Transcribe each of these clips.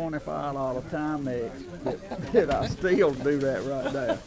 $25 Timex that I still do that right now.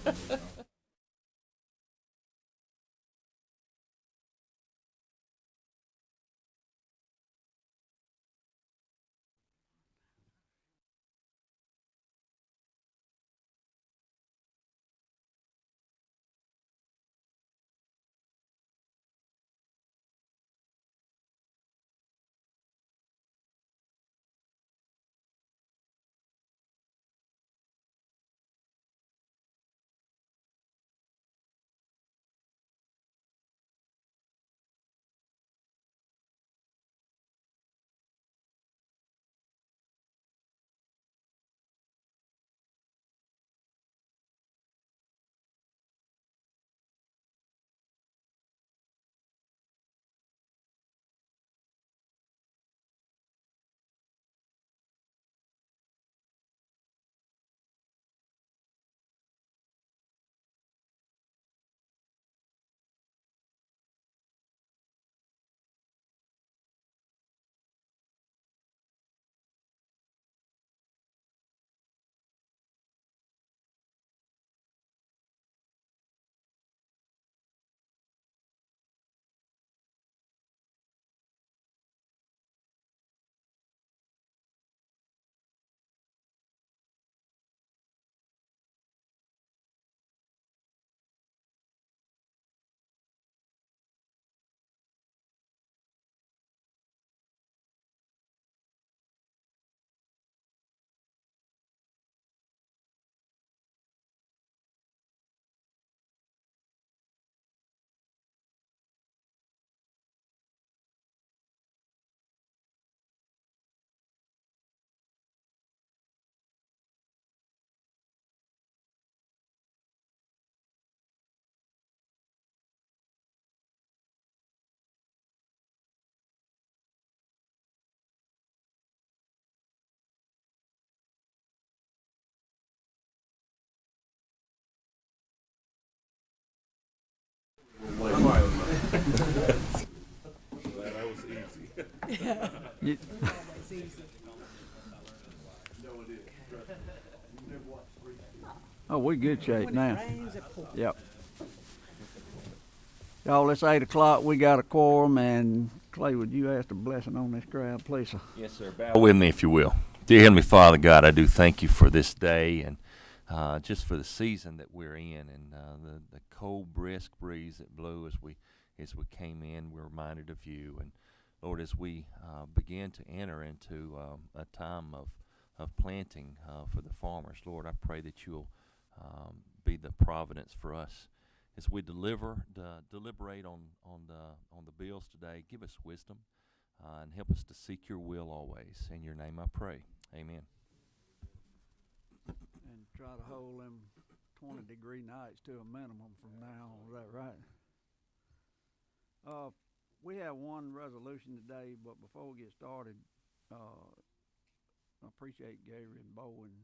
That was easy. You- It's easy. Oh, we good shape When now. it rains, it pours. Yep. Y'all, it's 8 o'clock. We got a quorum, and Clay, would you ask a blessing on this crowd, please? Sir? Yes, sir. Bow with me, if you will. Dear Heavenly Father, God, I do thank you for this day and just for the season that we're in and the cold, brisk breeze that blew as we came in. We're reminded of you, and Lord, as we begin to enter into a time of planting for the farmers, Lord, I pray that you'll be the providence for us as we deliberate on the bills today. Give us wisdom and help us to seek your will always. In your name I pray. Amen. And try to hold them 20-degree nights to a minimum from now on. Is that right? We have one resolution today, but before we get started, I appreciate Gary and Bo and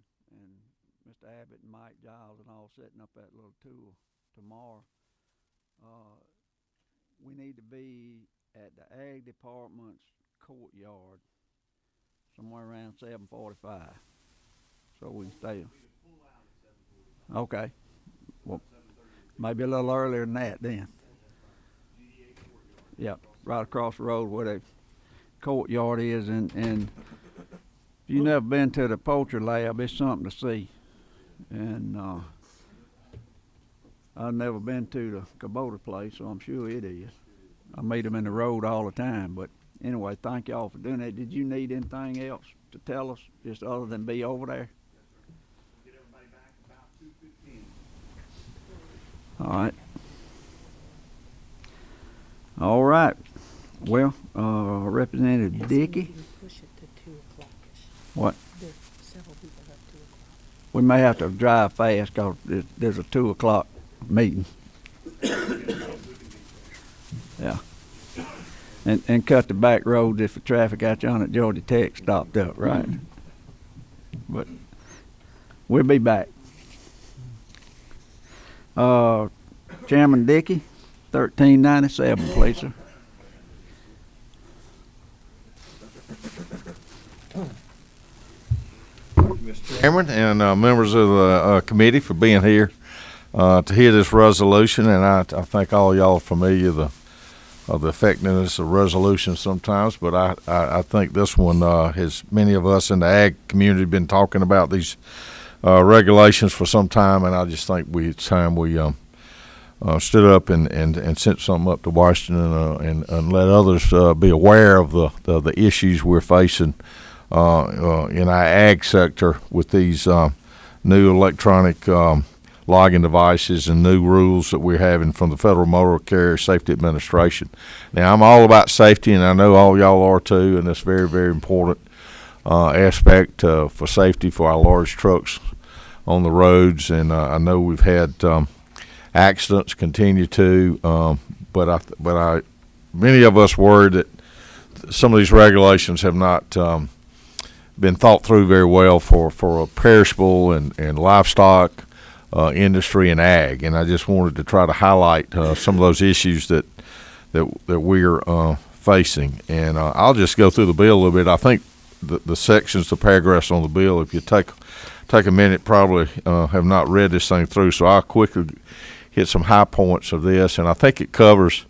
Mr. Abbott and Mike Giles and all setting up that little tour tomorrow. We need to be at the Ag Department's courtyard somewhere around 7:45, so we can stay. Okay. Well, maybe a little earlier than that then. Yep, right across the road where the courtyard is, and if you've never been to the poultry lab, it's something to see. And I've never been to the Kubota place, so I'm sure it is. I meet them in the road all the time, but anyway, thank y'all for doing that. Did you need anything else to tell us, just other than be over there? Get everybody back about 2:15. All right. All right. Well, Representative Dickey, You push it to 2 o'clock-ish. what? There are several people at 2 o'clock. We may have to drive fast because there's a 2 o'clock meeting. Yeah. And cut the back roads if the traffic out on at Georgia Tech stopped up, right? But we'll be back. Chairman Dickey, 1397, please, sir. Mr. Chairman and members of the committee for being here to hear this resolution. And I think all y'all are familiar of the effectiveness of resolutions sometimes, but I think this one has many of us in the ag community been talking about these regulations for some time, and I just think it's time we stood up and sent something up to Washington and let others be aware of the issues we're facing in our ag sector with these new electronic logging devices and new rules that we're having from the Federal Motor Carrier Safety Administration. Now, I'm all about safety, and I know all y'all are too, and it's very, very important aspect for safety for our large trucks on the roads. And I know we've had accidents continue to, but many of us worried that some of these regulations have not been thought through very well for a perishable and livestock industry and ag. And I just wanted to try to highlight some of those issues that we're facing. And I'll just go through the bill a little bit. I think the sections, the paragraphs on the bill, if you take a minute, probably have not read this thing through. So I'll quickly hit some high points of this, and I think it covers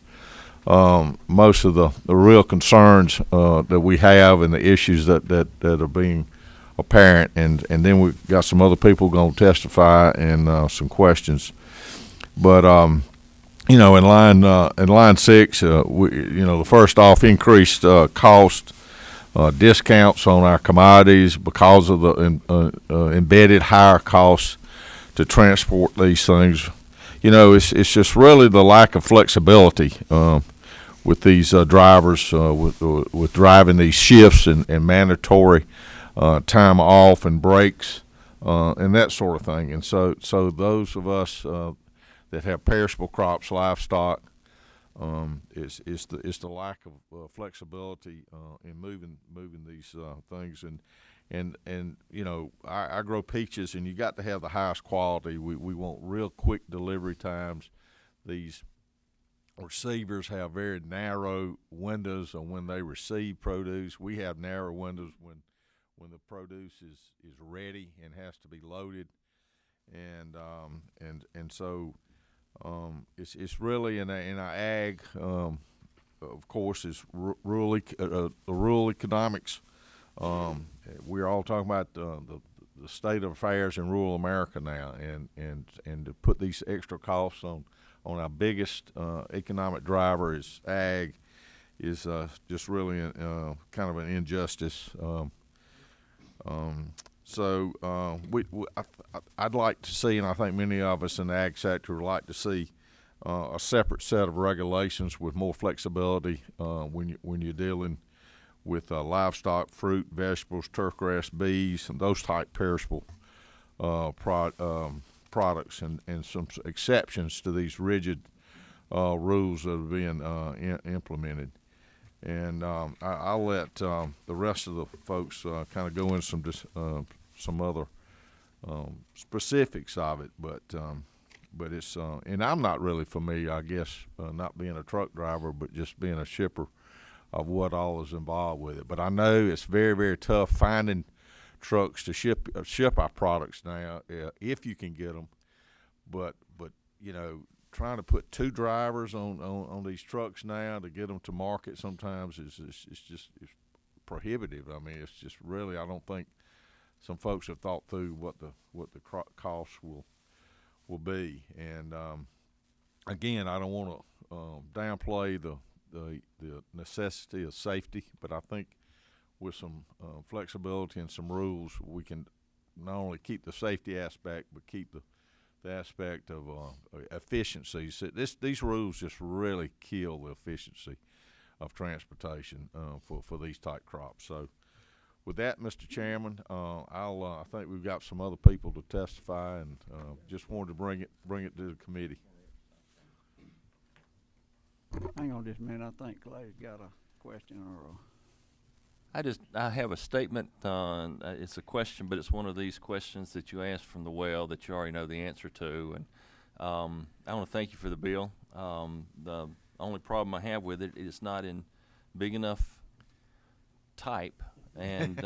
most of the real concerns that we have and the issues that are being apparent, and then we've got some other people going to testify and some questions. But in line 6, the first off, increased cost discounts on our commodities because of the embedded higher costs to transport these things. It's just really the lack of flexibility with these drivers with driving these shifts and mandatory time off and breaks and that sort of thing. And so those of us that have perishable crops, livestock, it's the lack of flexibility in moving these things. And I grow peaches, and you got to have the highest quality. We want real quick delivery times. These receivers have very narrow windows on when they receive produce. We have narrow windows when the produce is ready and has to be loaded, and so it's really in our ag. Of course, is rural economics. We're all talking about the state of affairs in rural America now, and to put these extra costs on our biggest economic driver is ag is just really kind of an injustice. I'd like to see, and I think many of us in the ag sector would like to see a separate set of regulations with more flexibility when you're dealing with livestock, fruit, vegetables, turfgrass, bees, and those type perishable products, and some exceptions to these rigid rules that are being implemented. And I'll let the rest of the folks kind of go into some other specifics of it, but it's and I'm not really familiar, I guess, not being a truck driver, but just being a shipper, of what all is involved with it. But I know it's very, very tough finding trucks to ship our products now, if you can get them. But trying to put 2 drivers on these trucks now to get them to market sometimes is just prohibitive. I mean, it's just really, I don't think some folks have thought through what the costs will be. And again, I don't want to downplay the necessity of safety, but I think with some flexibility and some rules, we can not only keep the safety aspect, but keep the aspect of efficiencies. These rules just really kill the efficiency of transportation for these type crops. So with that, Mr. Chairman, I think we've got some other people to testify, and just wanted to bring it to the committee. Hang on just a minute. I think Clay's got a question or I have a statement. It's a question, but it's one of these questions that you asked from the well that you already know the answer to. And I want to thank you for the bill. The only problem I have with it is not in big enough type, and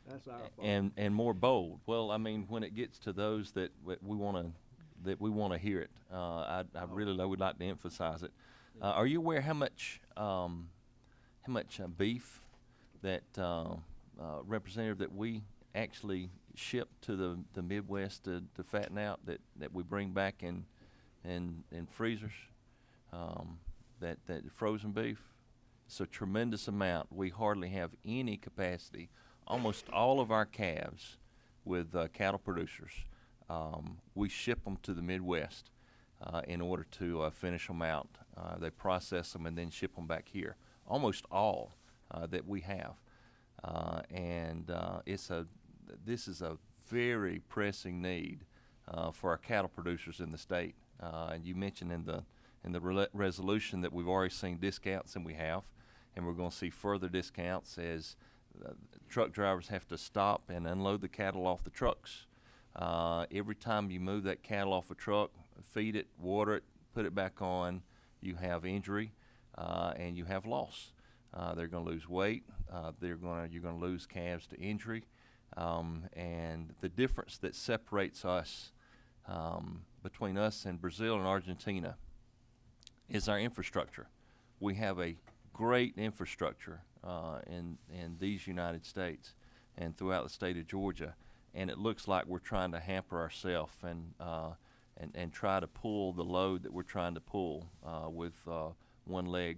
That's our fault. and more bold. Well, I mean, when it gets to those that we want to hear it, I really would like to emphasize it. Are you aware how much beef that representative that we actually ship to the Midwest to fatten out that we bring back in freezers, that frozen beef? It's a tremendous amount. We hardly have any capacity. Almost all of our calves with cattle producers, we ship them to the Midwest in order to finish them out. They process them and then ship them back here. Almost all that we have, and this is a very pressing need for our cattle producers in the state. And you mentioned in the resolution that we've already seen discounts, and we have, and we're going to see further discounts as truck drivers have to stop and unload the cattle off the trucks. Every time you move that cattle off a truck, feed it, water it, put it back on, you have injury and you have loss. They're going to lose weight. You're going to lose calves to injury, and the difference that separates us between us and Brazil and Argentina is our infrastructure. We have a great infrastructure in these United States and throughout the state of Georgia, and it looks like we're trying to hamper ourselves and try to pull the load that we're trying to pull with one leg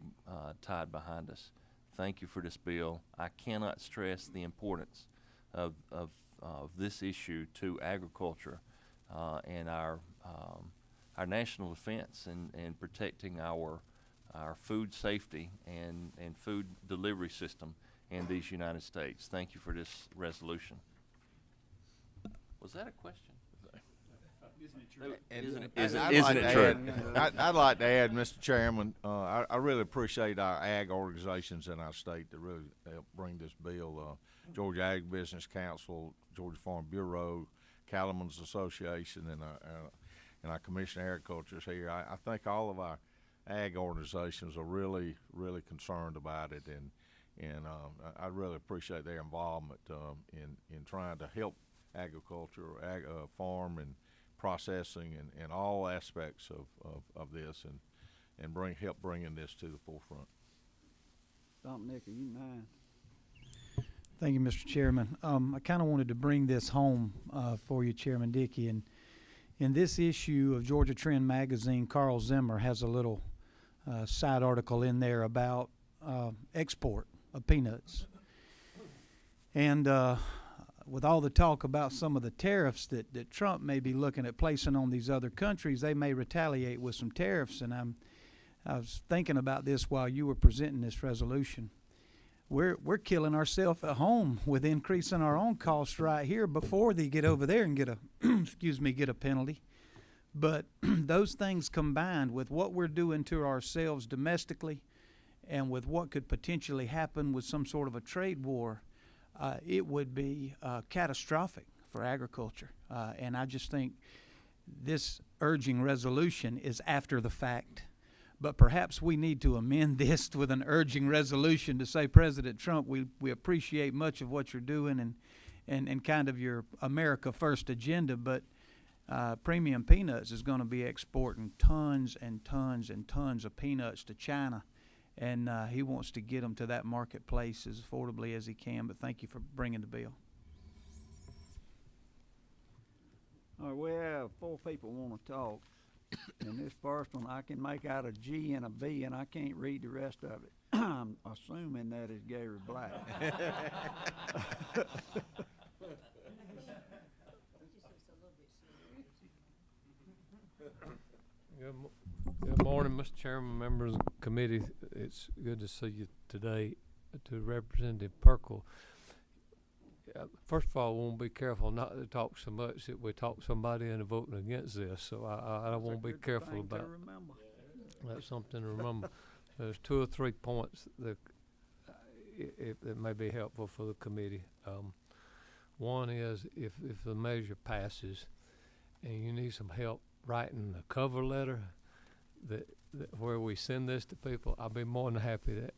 tied behind us. Thank you for this bill. I cannot stress the importance of this issue to agriculture and our national defense and protecting our food safety and food delivery system in these United States. Thank you for this resolution. Was that a question? Isn't it true? I'd like to add, Mr. Chairman, I really appreciate our ag organizations in our state that really helped bring this bill. Georgia Ag Business Council, Georgia Farm Bureau, Cattlemen's Association, and our Commission of Agriculture is here. I think all of our ag organizations are really, really concerned about it, and I really appreciate their involvement in trying to help agriculture, farm and processing and all aspects of this and help bringing this to the forefront. Dominic, are you mind? Thank you, Mr. Chairman. I kind of wanted to bring this home for you, Chairman Dickey. And in this issue of Georgia Trend Magazine, Carl Zimmer has a little side article in there about export of peanuts. And with all the talk about some of the tariffs that Trump may be looking at placing on these other countries, they may retaliate with some tariffs. And I was thinking about this while you were presenting this resolution. We're killing ourselves at home with increasing our own costs right here before they get over there and get a get a penalty. But those things combined with what we're doing to ourselves domestically and with what could potentially happen with some sort of a trade war, it would be catastrophic for agriculture. And I just think this urging resolution is after the fact. But perhaps we need to amend this with an urging resolution to say, President Trump, we appreciate much of what you're doing and kind of your America First agenda, but Premium Peanuts is going to be exporting tons and tons and tons of peanuts to China, and he wants to get them to that marketplace as affordably as he can. But thank you for bringing the bill. All right, we have 4 people want to talk. And this first one, I can make out a G and a B, and I can't read the rest of it. I'm assuming that is Gary Black. Good morning, Mr. Chairman, members of the committee. It's good to see you today. To Representative Perkle, first of all, I want to be careful not to talk so much that we talk somebody into voting against this. So I want to be careful about. That's something to remember. There's 2 or 3 points that may be helpful for the committee. One is if the measure passes, and you need some help writing a cover letter that where we send this to people, I'll be more than happy to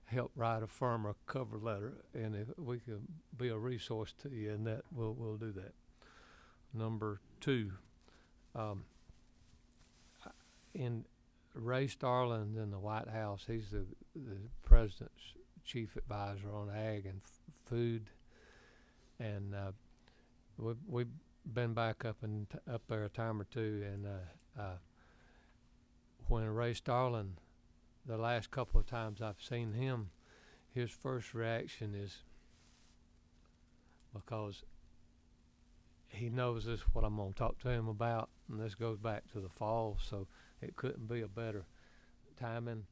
help write a firmer cover letter, and if we can be a resource to you in that, we'll do that. Number two, in Ray Starlin in the White House, he's the president's chief advisor on ag and food, and we've been back up there a time or two, and when Ray Starlin, the last couple of times I've seen him, his first reaction is, because he knows this is what I'm going to talk to him about, and this goes back to the fall, so it couldn't be a better timing.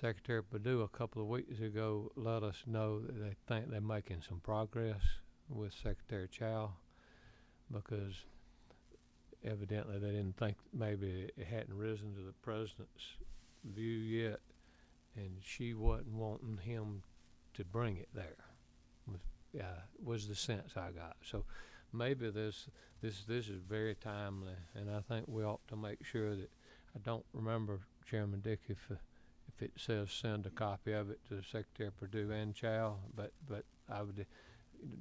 Secretary Perdue a couple of weeks ago let us know that they think they're making some progress with Secretary Chow, because evidently they didn't think maybe it hadn't risen to the president's view yet, and she wasn't wanting him to bring it there. Was the sense I got. So maybe this is very timely, and I think we ought to make sure that, I don't remember, Chairman Dick, if it says send a copy of it to Secretary Perdue and Chow, but I would,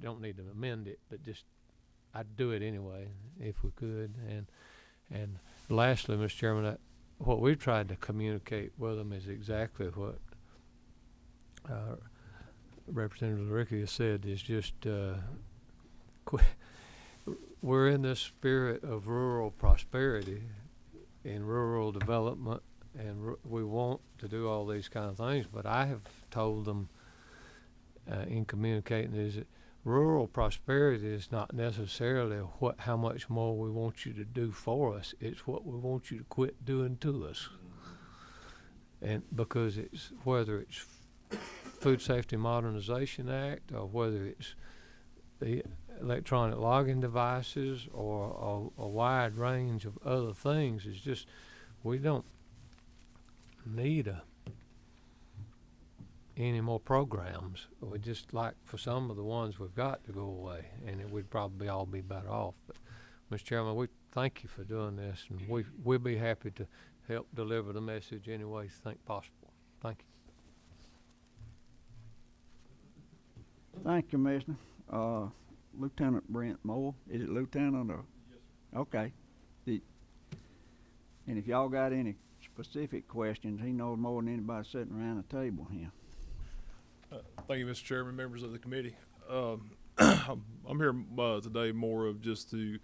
don't need to amend it, but just I'd do it anyway if we could. And lastly, Mr. Chairman, what we've tried to communicate with them is exactly what Representative LaRicca said, is just we're in this spirit of rural prosperity and rural development, and we want to do all these kind of things, but I have told them in communicating is that rural prosperity is not necessarily how much more we want you to do for us, it's what we want you to quit doing to us. And because it's, whether it's Food Safety Modernization Act, or whether it's the electronic logging devices, or a wide range of other things, it's just, we don't need any more programs. We just like for some of the ones we've got to go away, and we'd probably all be better off. But Mr. Chairman, we thank you for doing this, and we'll be happy to help deliver the message any way you think possible. Thank you. Thank you, Commissioner. Lieutenant Brent Moore, is it Lieutenant or? Yes, sir. Okay. And if y'all got any specific questions, he knows more than anybody sitting around the table here. Thank you, Mr. Chairman, members of the committee. I'm here today more of just to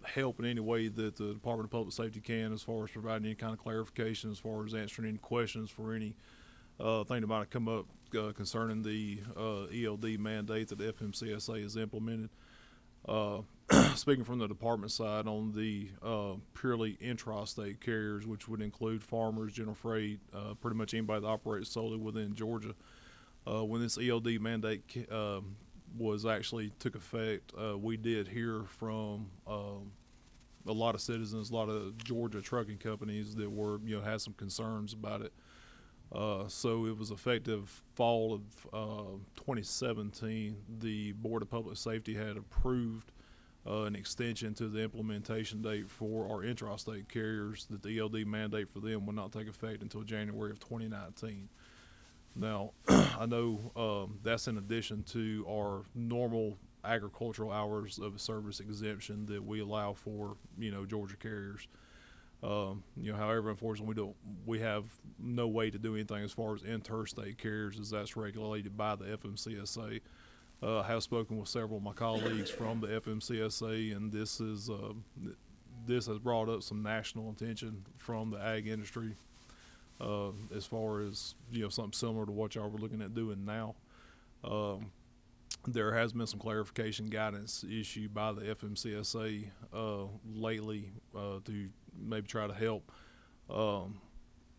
help in any way that the Department of Public Safety can, as far as providing any kind of clarification, as far as answering any questions for any thing that might have come up concerning the ELD mandate that the FMCSA has implemented. Speaking from the department side, on the purely intrastate carriers, which would include farmers, general freight, pretty much anybody that operates solely within Georgia, when this ELD mandate was actually took effect, we did hear from a lot of citizens, a lot of Georgia trucking companies that were, had some concerns about it. So it was effective fall of 2017. The Board of Public Safety had approved an extension to the implementation date for our intrastate carriers, that the ELD mandate for them would not take effect until January of 2019. Now, I know that's in addition to our normal agricultural hours of service exemption that we allow for, Georgia carriers. However, unfortunately, we have no way to do anything as far as interstate carriers, as that's regulated by the FMCSA. I have spoken with several of my colleagues from the FMCSA, and this has brought up some national attention from the ag industry, as far as something similar to what y'all were looking at doing now. There has been some clarification guidance issued by the FMCSA lately to maybe try to help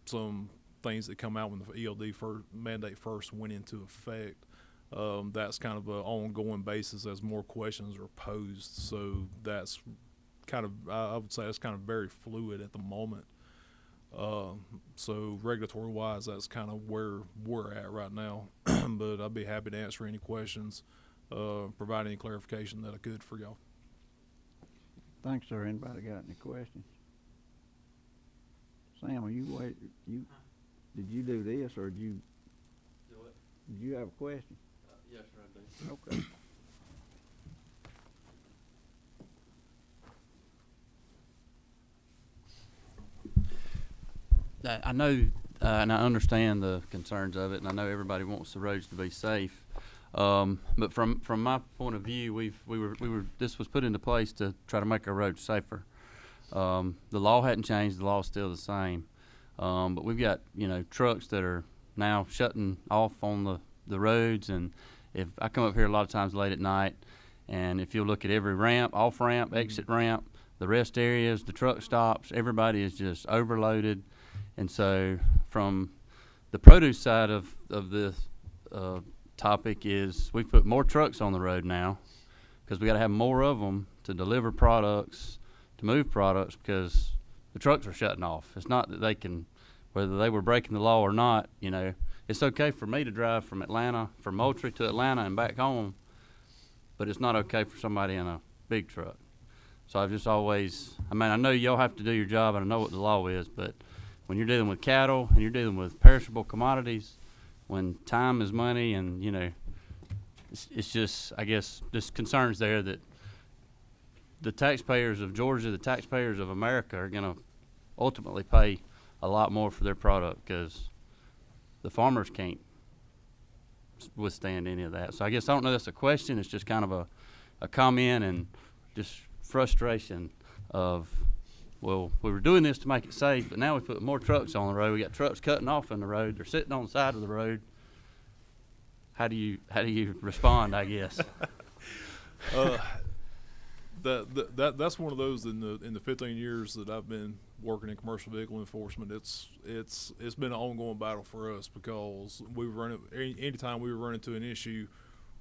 some things that come out when the ELD mandate first went into effect. That's kind of an ongoing basis as more questions are posed. So that's kind of, I would say that's kind of very fluid at the moment. So regulatory wise, that's kind of where we're at right now. But I'd be happy to answer any questions, provide any clarification that I could for y'all. Thanks, sir. Anybody got any questions? Sam, did you do this, or did you Did you have a question? Yes, sir, I do. Okay. I know, and I understand the concerns of it, and I know everybody wants the roads to be safe. But from my point of view, this was put into place to try to make our roads safer. The law hadn't changed, the law's still the same. But we've got, trucks that are now shutting off on the roads, and if I come up here a lot of times late at night, and if you look at every ramp, off ramp, exit ramp, the rest areas, the truck stops, everybody is just overloaded. And so from the produce side of this topic is we've put more trucks on the road now because we got to have more of them to deliver products, to move products, because the trucks are shutting off. It's not that they can, whether they were breaking the law or not, it's okay for me to drive from Moultrie to Atlanta and back home, but it's not okay for somebody in a big truck. So I've just always, I know y'all have to do your job and I know what the law is, but when you're dealing with cattle and you're dealing with perishable commodities, when time is money, and it's just, I guess, just concerns there that the taxpayers of Georgia, the taxpayers of America, are going to ultimately pay a lot more for their product because the farmers can't withstand any of that. So I guess I don't know if that's a question. It's just kind of a comment and just frustration of, well, we were doing this to make it safe, but now we put more trucks on the road. We got trucks cutting off in the road. They're sitting on the side of the road. How do you respond, I guess? That's one of those in the 15 years that I've been working in commercial vehicle enforcement. It's been an ongoing battle for us because anytime we would run into an issue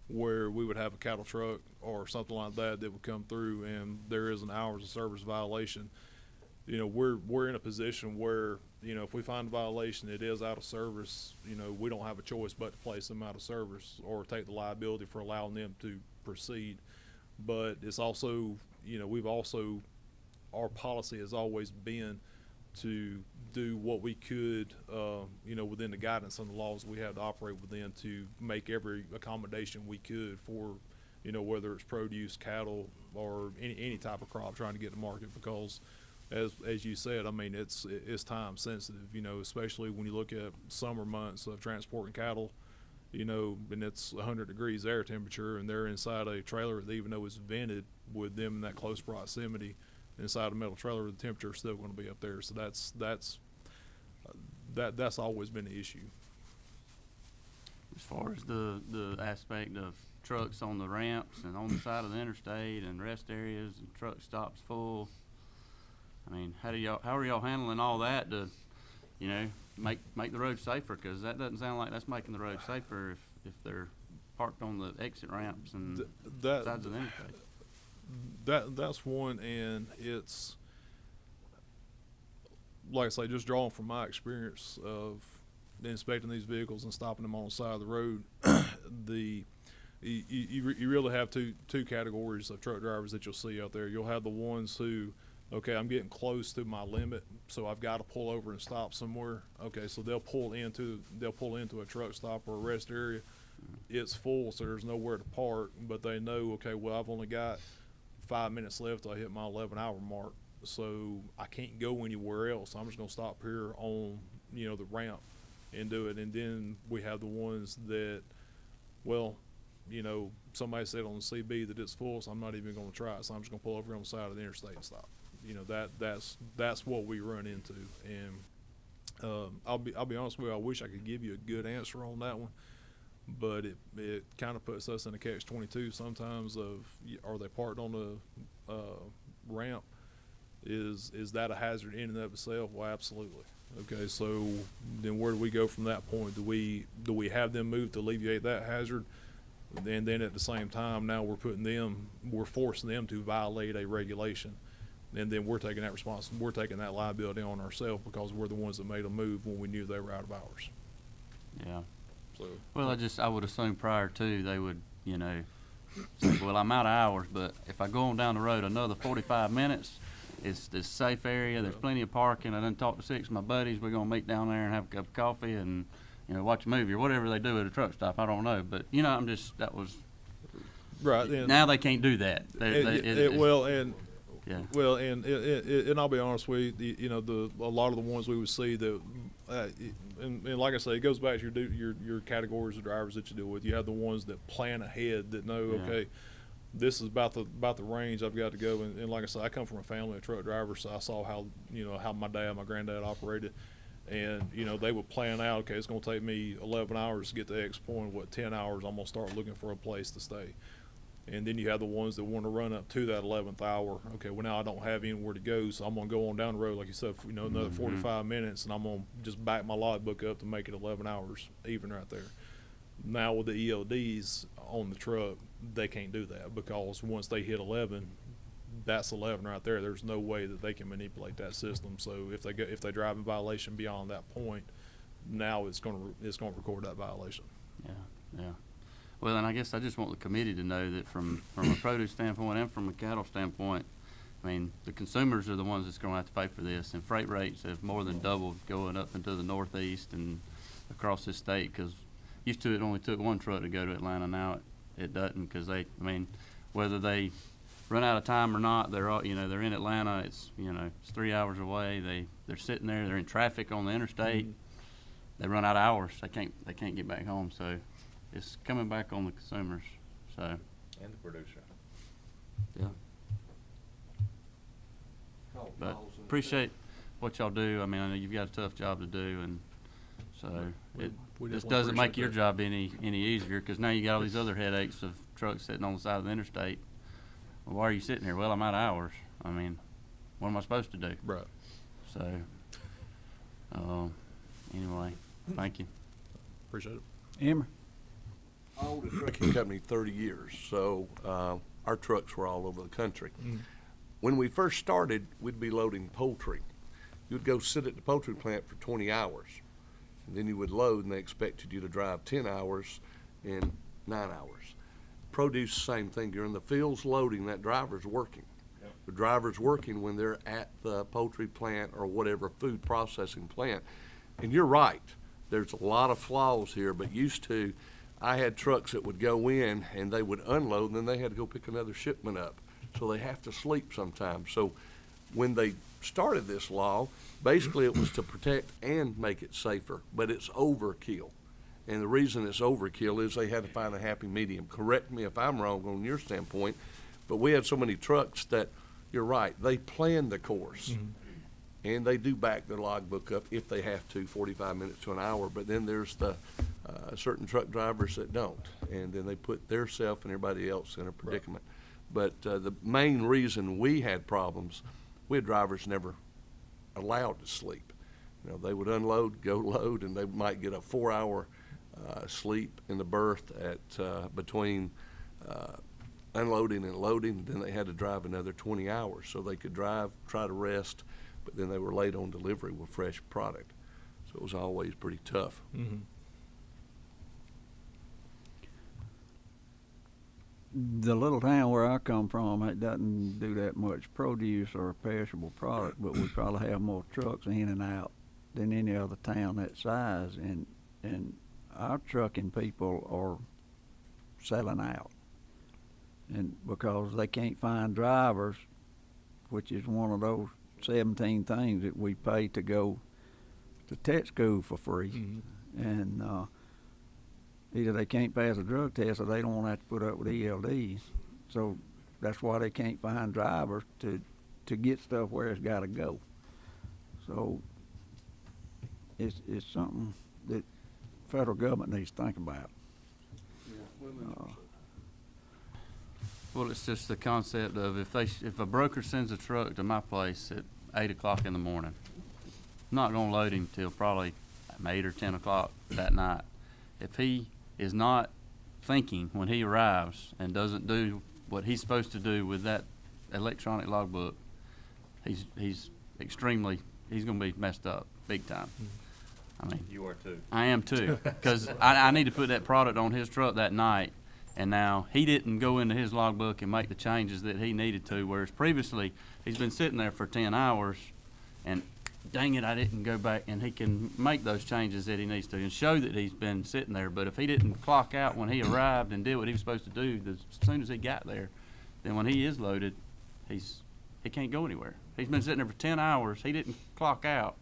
where we would have a cattle truck or something like that would come through and there is an hours of service violation. We're in a position where, if we find a violation, it is out of service, we don't have a choice but to place them out of service or take the liability for allowing them to proceed. But it's also, our policy has always been to do what we could, within the guidance and the laws we have to operate within to make every accommodation we could for, whether it's produce, cattle, or any type of crop trying to get to market because as you said, it's time sensitive, especially when you look at summer months of transporting cattle, and it's 100 degrees air temperature and they're inside a trailer that even though it's vented with them in that close proximity inside a metal trailer, the temperature is still going to be up there. So that's always been the issue. As far as the aspect of trucks on the ramps and on the side of the interstate and rest areas and truck stops full, how are y'all handling all that to, make the road safer? Because that doesn't sound like that's making the road safer if they're parked on the exit ramps and sides of the interstate. That's one, and it's like I say, just drawing from my experience of inspecting these vehicles and stopping them on the side of the road. You really have two categories of truck drivers that you'll see out there. You'll have the ones who, okay, I'm getting close to my limit, so I've got to pull over and stop somewhere. Okay, so they'll pull into a truck stop or a rest area. It's full, so there's nowhere to park, but they know, okay, well, I've only got 5 minutes left till I hit my 11-hour mark, so I can't go anywhere else. I'm just gonna stop here on, the ramp and do it. And then we have the ones that, well, somebody said on the CB that it's full, so I'm not even gonna try it. So I'm just gonna pull over on the side of the interstate and stop. That's what we run into. And I'll be honest with you, I wish I could give you a good answer on that one, but it kind of puts us in a catch-22 sometimes of, are they parked on the ramp? Is that a hazard in and of itself? Well, absolutely. Okay, so then where do we go from that point? Do we have them move to alleviate that hazard? And then at the same time, now we're forcing them to violate a regulation. And then we're taking that liability on ourselves because we're the ones that made them move when we knew they were out of hours. Yeah. So, Well, I would assume prior to they would, say, well, I'm out of hours, but if I go on down the road another 45 minutes, it's this safe area. There's plenty of parking. I done talked to 6 of my buddies. We're gonna meet down there and have a cup of coffee and watch a movie or whatever they do at a truck stop. I don't know, but that was Right. And, now they can't do that. Yeah. Well, and I'll be honest with you, a lot of the ones we would see that, and like I say, it goes back to your categories of drivers that you deal with. You have the ones that plan ahead, that know, Yeah. okay, this is about the range I've got to go. And like I said, I come from a family of truck drivers, so I saw how my granddad operated. And, they would plan out, okay, it's going to take me 11 hours to get to X point. 10 hours, I'm going to start looking for a place to stay. And then you have the ones that want to run up to that 11th hour. Okay, well, now I don't have anywhere to go, so I'm going to go on down the road, like you said, another 45 minutes, and I'm going to just back my logbook up to make it 11 hours even right there. Now with the ELDs on the truck, they can't do that, because once they hit 11, that's 11 right there. There's no way that they can manipulate that system. So if they drive in violation beyond that point, now it's going to record that violation. Yeah. Well, and I guess I just want the committee to know that from a produce standpoint and from a cattle standpoint, I mean, the consumers are the ones that's going to have to pay for this, and freight rates have more than doubled going up into the Northeast and across this state, because used to it only took one truck to go to Atlanta. Now it doesn't, because whether they run out of time or not, they're they're in Atlanta. It's 3 hours away. They're sitting there. They're in traffic on the interstate. Mm-hmm. They run out of hours. They can't get back home. So it's coming back on the consumers. So And the producer. yeah. But appreciate what y'all do. I mean, I know you've got a tough job to do, and so it We this definitely doesn't make appreciate your that. job any easier, because now you got all these other headaches of trucks sitting on the side of the interstate. Well, why are you sitting here? Well, I'm out of hours. I mean, what am I supposed to do? Right. So, anyway, thank you. Appreciate it. Emmer? I owned a trucking company 30 years, so our trucks were all over the country. Mm. When we first started, we'd be loading poultry. You'd go sit at the poultry plant for 20 hours, and then you would load, and they expected you to drive 10 hours in 9 hours. Produce, same thing. You're in the fields loading, that driver's working. Yep. The driver's working when they're at the poultry plant or whatever food processing plant. And you're right, there's a lot of flaws here, but used to, I had trucks that would go in and they would unload, and then they had to go pick another shipment up. So they have to sleep sometimes. So when they started this law, basically it was to protect and make it safer, but it's overkill. And the reason it's overkill is they had to find a happy medium. Correct me if I'm wrong on your standpoint, but we had so many trucks that, you're right, they plan the course. Mm-hmm. And they do back their logbook up if they have to, 45 minutes to an hour. But then there's the certain truck drivers that don't, and then they put their self and everybody else in a predicament. But the main reason we had problems, we had drivers never allowed to sleep. They would unload, go load, and they might get a 4-hour sleep in the berth at between unloading and loading. Then they had to drive another 20 hours, so they could drive, try to rest, but then they were late on delivery with fresh product. So it was always pretty tough. Mm-hmm. The little town where I come from, it doesn't do that much produce or perishable product, but we probably have more trucks in and out than any other town that size, and our trucking people are selling out. And because they can't find drivers, which is one of those 17 things that we pay to go to tech school for free. Mm-hmm. And either they can't pass a drug test or they don't want to have to put up with ELDs. So that's why they can't find drivers to get stuff where it's got to go. So it's something that federal government needs to think about. Well, it's just the concept of if a broker sends a truck to my place at 8 o'clock in the morning, I'm not gonna load him till probably 8 or 10 o'clock that night. If he is not thinking when he arrives and doesn't do what he's supposed to do with that electronic logbook, he's gonna be messed up big time. I mean, You are too. I am too, because I need to put that product on his truck that night, and now he didn't go into his logbook and make the changes that he needed to, whereas previously he's been sitting there for 10 hours, and dang it, I didn't go back, and he can make those changes that he needs to and show that he's been sitting there. But if he didn't clock out when he arrived and did what he was supposed to do as soon as he got there, then when he is loaded, he can't go anywhere. He's been sitting there for 10 hours. He didn't clock out.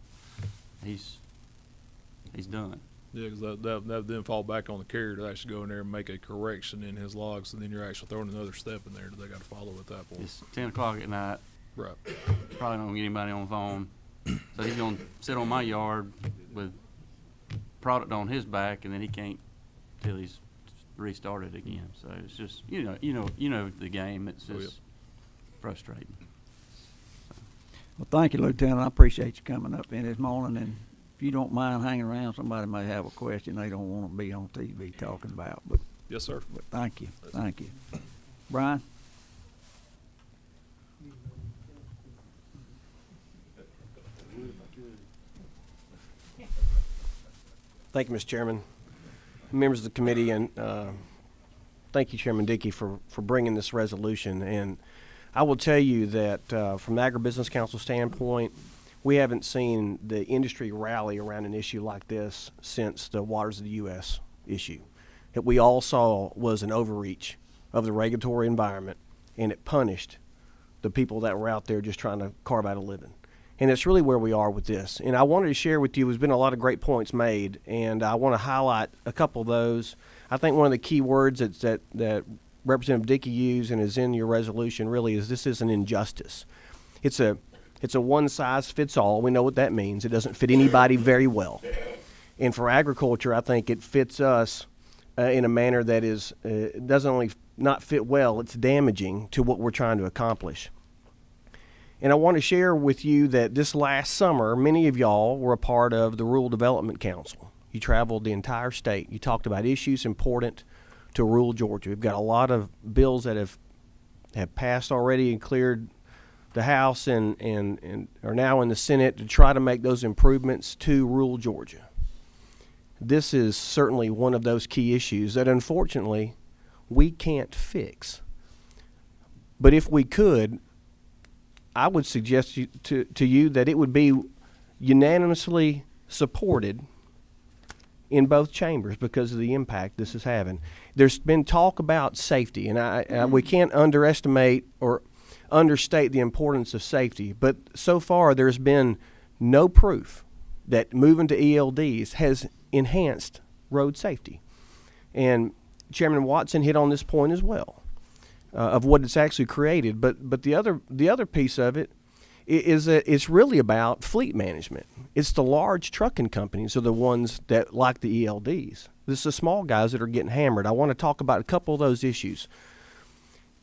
He's done. Yeah, because that would then fall back on the carrier to actually go in there and make a correction in his logs, and then you're actually throwing another step in there that they got to follow at that point. It's 10 o'clock at night. Right. Probably not gonna get anybody on the phone. So he's gonna sit on my yard with product on his back, and then he can't till he's restarted again. So it's just, you know the game. It's Oh, just yep. frustrating. Well, thank you, Lieutenant. I appreciate you coming up in this morning, and if you don't mind hanging around, somebody may have a question they don't want to be on TV talking about, but Yes, sir. thank you, thank you. Brian? Thank you, Mr. Chairman, members of the committee, and thank you, Chairman Dickey, for bringing this resolution. And I will tell you that from the Agribusiness Council standpoint, we haven't seen the industry rally around an issue like this since the Waters of the U.S. issue. That we all saw was an overreach of the regulatory environment, and it punished the people that were out there just trying to carve out a living. And it's really where we are with this. And I wanted to share with you, there's been a lot of great points made, and I want to highlight a couple of those. I think one of the key words that Representative Dickey used and is in your resolution really is this is an injustice. It's a one-size-fits-all. We know what that means. It doesn't fit anybody very well. And for agriculture, I think it fits us in a manner that is doesn't only not fit well, it's damaging to what we're trying to accomplish. And I want to share with you that this last summer, many of y'all were a part of the Rural Development Council. You traveled the entire state. You talked about issues important to rural Georgia. We've got a lot of bills that have passed already and cleared the House and are now in the Senate to try to make those improvements to rural Georgia. This is certainly one of those key issues that unfortunately we can't fix. But if we could, I would suggest to you that it would be unanimously supported in both chambers because of the impact this is having. There's been talk about safety, and we can't underestimate or understate the importance of safety, but so far there's been no proof that moving to ELDs has enhanced road safety. And Chairman Watson hit on this point as well. Of what it's actually created, but the other piece of it is that it's really about fleet management. It's the large trucking companies are the ones that like the ELDs. This is the small guys that are getting hammered. I want to talk about a couple of those issues.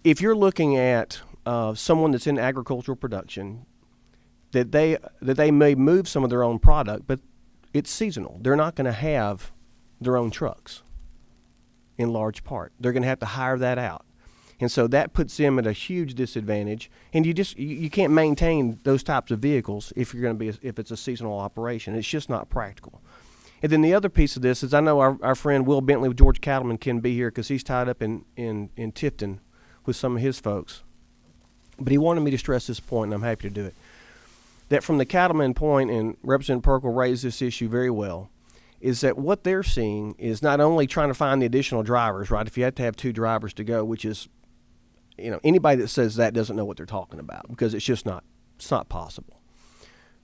If you're looking at someone that's in agricultural production, that they may move some of their own product, but it's seasonal. They're not going to have their own trucks in large part. They're going to have to hire that out. And so that puts them at a huge disadvantage. And you can't maintain those types of vehicles if you're going to if it's a seasonal operation. It's just not practical. And then the other piece of this is I know our friend Will Bentley with Georgia Cattlemen can be here because he's tied up in Tifton with some of his folks. But he wanted me to stress this point, and I'm happy to do it. That from the cattleman point, and Representative Perkle raised this issue very well, is that what they're seeing is not only trying to find the additional drivers, right? If you had to have 2 drivers to go, which is, anybody that says that doesn't know what they're talking about because it's not possible.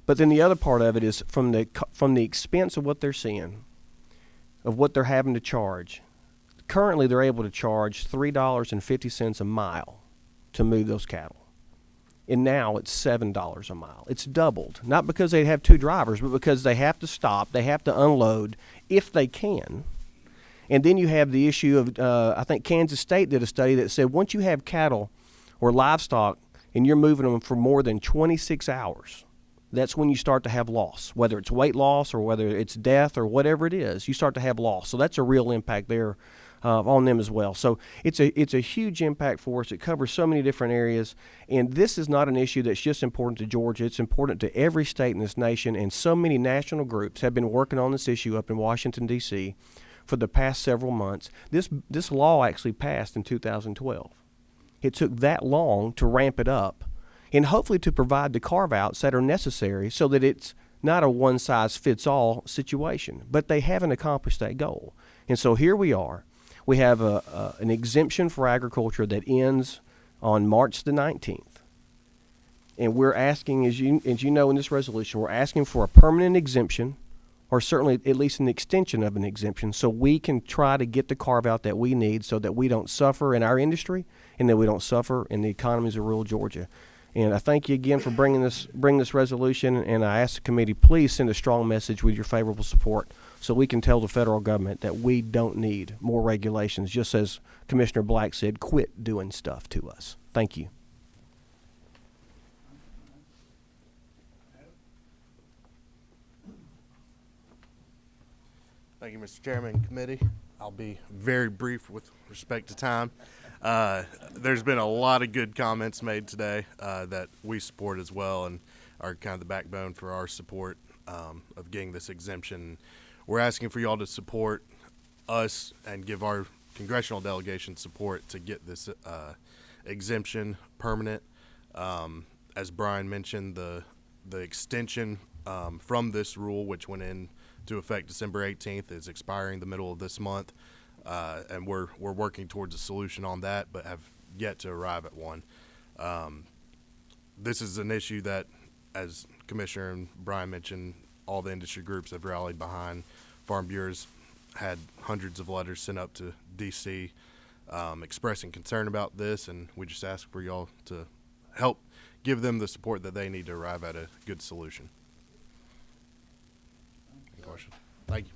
But then the other part of it is from the expense of what they're seeing, of what they're having to charge. Currently, they're able to charge $3.50 a mile to move those cattle. And now it's $7 a mile. It's doubled, not because they have 2 drivers, but because they have to stop, they have to unload if they can. And then you have the issue of, I think Kansas State did a study that said once you have cattle or livestock and you're moving them for more than 26 hours, that's when you start to have loss, whether it's weight loss or whether it's death or whatever it is, you start to have loss. So that's a real impact there on them as well. So it's a huge impact for us. It covers so many different areas. And this is not an issue that's just important to Georgia. It's important to every state in this nation. And so many national groups have been working on this issue up in Washington, D.C., for the past several months. This law actually passed in 2012. It took that long to ramp it up and hopefully to provide the carve-outs that are necessary so that it's not a one-size-fits-all situation, but they haven't accomplished that goal. And so here we are. We have an exemption for agriculture that ends on March the 19th. And we're asking, as you know in this resolution, we're asking for a permanent exemption, or certainly at least an extension of an exemption, so we can try to get the carve-out that we need so that we don't suffer in our industry and that we don't suffer in the economies of rural Georgia. And I thank you again for bringing this resolution, and I ask the committee, please send a strong message with your favorable support so we can tell the federal government that we don't need more regulations, just as Commissioner Black said, quit doing stuff to us. Thank you. Thank you, Mr. Chairman, committee. I'll be very brief with respect to time. There's been a lot of good comments made today that we support as well and are kind of the backbone for our support of getting this exemption. We're asking for y'all to support us and give our congressional delegation support to get this exemption permanent. As Brian mentioned, the extension from this rule, which went into effect December 18th, is expiring the middle of this month. And we're working towards a solution on that, but have yet to arrive at one. This is an issue that, as Commissioner and Brian mentioned, all the industry groups have rallied behind. Farm Bureau's had hundreds of letters sent up to D.C. Expressing concern about this, and we just ask for y'all to help give them the support that they need to arrive at a good solution. Any questions? Thank you.